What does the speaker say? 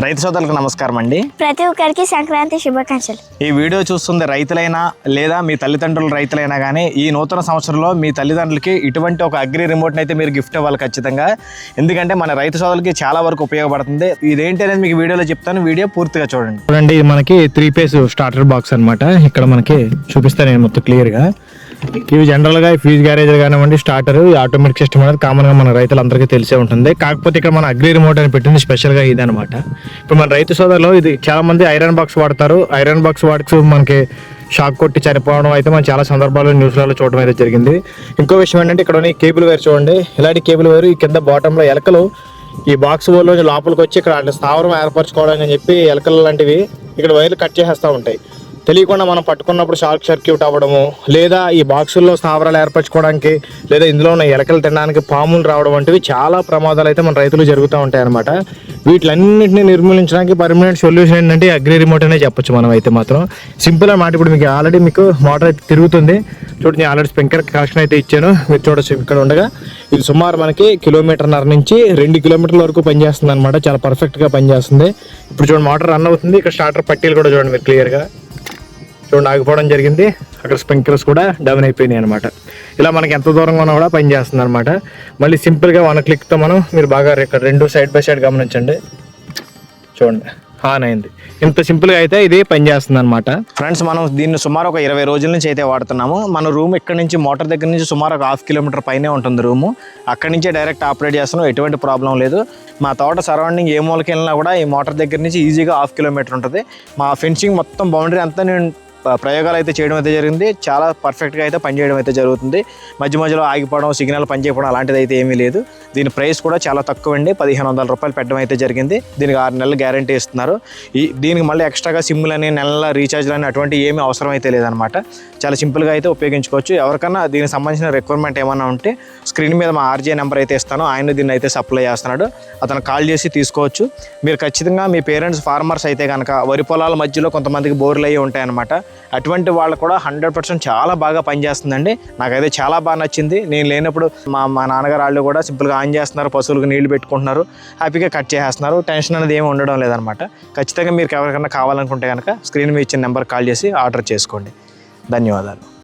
రైతు సోదరులకు నమస్కారం అండి. ప్రతి ఒక్కరికి సంక్రాంతి శుభాకాంక్షలు. ఈ వీడియో చూస్తుంది రైతులైనా లేదా మీ తల్లిదండ్రులు రైతులైనా కానీ ఈ నూతన సంవత్సరంలో మీ తల్లిదండ్రులకి ఇటువంటి ఒక అగ్రి రిమోట్ని అయితే మీరు గిఫ్ట్ ఇవ్వాలి ఖచ్చితంగా. ఎందుకంటే మన రైతు సోదరులకి చాలా వరకు ఉపయోగపడుతుంది. ఇదేంటి అనేది మీకు వీడియోలో చెప్తాను, వీడియో పూర్తిగా చూడండి. చూడండి, ఇది మనకి 3-phase స్టార్టర్ బాక్స్ అనమాట. ఇక్కడ మనకి చూపిస్తాను నేను మొత్తం క్లియర్గా. ఇవి జనరల్గా ఫ్యూజ్ గ్యారేజ్ కానివ్వండి, స్టార్టర్, ఆటోమేటిక్ సిస్టమ్ అనేది కామన్గా మన రైతులందరికీ తెలిసే ఉంటుంది. కాకపోతే ఇక్కడ మన అగ్రి రిమోట్ అని పెట్టింది స్పెషల్గా ఇది అనమాట. ఇప్పుడు మన రైతు సోదరులు ఇది చాలా మంది ఐరన్ బాక్స్ వాడతారు. ఐరన్ బాక్స్ వాడుతూ మనకి షాక్ కొట్టి చనిపోవడం అయితే మనం చాలా సందర్భాల్లో న్యూస్లలో చూడడం అయితే జరిగింది. ఇంకో విషయం ఏంటంటే ఇక్కడ కేబుల్ వైర్ చూడండి. ఇలాంటి కేబుల్ వైర్ ఈ కింద బాటంలో ఎలకలు ఈ బాక్స్ లో లోపలికి వచ్చి ఇక్కడ స్థావరం ఏర్పరచుకోవడానికి అని చెప్పి ఎలకలు లాంటివి ఇక్కడ వైర్లు కట్ చేసేస్తూ ఉంటాయి. తెలియకుండా మనం పట్టుకున్నప్పుడు షార్ట్ సర్క్యూట్ అవ్వడము, లేదా ఈ బాక్సుల్లో స్థావరాలు ఏర్పరచుకోవడానికి, లేదా ఇందులో ఉన్న ఎలకలు తినడానికి పాములు రావడం వంటివి చాలా ప్రమాదాలు అయితే మన రైతులు జరుగుతూ ఉంటాయి అనమాట. వీటిలన్నింటినీ నిర్మూలించడానికి పర్మనెంట్ సొల్యూషన్ ఏంటంటే అగ్రి రిమోట్ అనే చెప్పొచ్చు మనం అయితే మాత్రం. సింపుల్ అన్నమాట. ఇప్పుడు మీకు ఆల్రెడీ మీకు మోటార్ అయితే తిరుగుతుంది చూడండి. నేను ఆల్రెడీ స్ప్రింక్లర్ కనెక్షన్ అయితే ఇచ్చాను, మీరు చూడొచ్చు. ఇక్కడ ఉండగా ఇది సుమారు మనకి 1.5 నుంచి 2 కిలోమీటర్ల వరకు పనిచేస్తుంది అనమాట. చాలా పర్ఫెక్ట్గా పనిచేస్తుంది. ఇప్పుడు చూడండి మోటార్ రన్ అవుతుంది. ఇక్కడ స్టార్టర్ పట్టీలు కూడా చూడండి మీరు క్లియర్గా చూడండి ఆగిపోవడం జరిగింది. అక్కడ స్ప్రింక్లర్స్ కూడా డౌన్ అయిపోయినాయి అనమాట. ఇలా మనకి ఎంత దూరంగా ఉన్నా కూడా పనిచేస్తుంది అనమాట. మళ్ళీ సింపుల్గా 1 క్లిక్తో మీరు బాగా ఇక్కడ 2 సైడ్ బై సైడ్ గమనించండి. చూడండి ఆన్ అయింది. ఇంత సింపుల్గా అయితే ఇది పనిచేస్తుంది అనమాట. ఫ్రెండ్స్, మనం దీన్ని సుమారు ఒక 20 రోజుల నుంచి అయితే వాడుతున్నాము. మన రూమ్ ఇక్కడ నుంచి మోటార్ దగ్గర నుంచి సుమారు ఒక 1/2 కిలోమీటర్ పైనే ఉంటుంది రూము. అక్కడి నుంచే డైరెక్ట్ ఆపరేట్ చేస్తున్నాం, ఎటువంటి ప్రాబ్లం లేదు. మా తోట సరౌండింగ్ ఏ మూలకి వెళ్ళినా కూడా ఈ మోటార్ దగ్గర నుంచి ఈజీగా 1/2 కిలోమీటర్ ఉంటుంది. మా ఫెన్సింగ్ మొత్తం బౌండరీ అంతా నేను ప్రయోగాలు అయితే చేయడం అయితే జరిగింది. చాలా పర్ఫెక్ట్గా అయితే పనిచేయడం అయితే జరుగుతుంది. మధ్య మధ్యలో ఆగిపోవడం, సిగ్నల్ పనిచేయడం అలాంటిది అయితే ఏమీ లేదు. దీని ప్రైస్ కూడా చాలా తక్కువ అండి. 1,500 రూపాయలు పెట్టడం అయితే జరిగింది. దీనికి 6 నెలలు గ్యారంటీ ఇస్తున్నారు. దీనికి మళ్ళీ ఎక్స్ట్రాగా సిమ్లు అని నెలల రీఛార్జ్లు అని అటువంటి ఏమీ అవసరం అయితే లేదనమాట. చాలా సింపుల్గా అయితే ఉపయోగించుకోవచ్చు. ఎవరికన్నా దీనికి సంబంధించిన రిక్వైర్మెంట్ ఏమన్నా ఉంటే స్క్రీన్ మీద మా ఆర్జే నెంబర్ అయితే ఇస్తాను. ఆయన దీన్ని అయితే సప్లై చేస్తున్నాడు. అతను కాల్ చేసి తీసుకోవచ్చు. మీరు ఖచ్చితంగా మీ పేరెంట్స్ ఫార్మర్స్ అయితే కనుక వరి పొలాల మధ్యలో కొంతమందికి బోర్లు అయ్యి ఉంటాయన్నమాట. అటువంటి వాళ్ళు కూడా 100% చాలా బాగా పనిచేస్తుందండి. నాకైతే చాలా బాగా నచ్చింది. నేను లేనప్పుడు మా నాన్నగారు వాళ్ళు కూడా సింపుల్గా ఆన్ చేస్తున్నారు, పశువులకు నీళ్లు పెట్టుకుంటున్నారు, హ్యాపీగా కట్ చేసేస్తున్నారు. టెన్షన్ అనేది ఏమి ఉండడం లేదనమాట. ఖచ్చితంగా మీరు ఎవరికైనా కావాలనుకుంటే కనుక స్క్రీన్ మీద ఇచ్చిన నెంబర్ కాల్ చేసి ఆర్డర్ చేసుకోండి. ధన్యవాదాలు.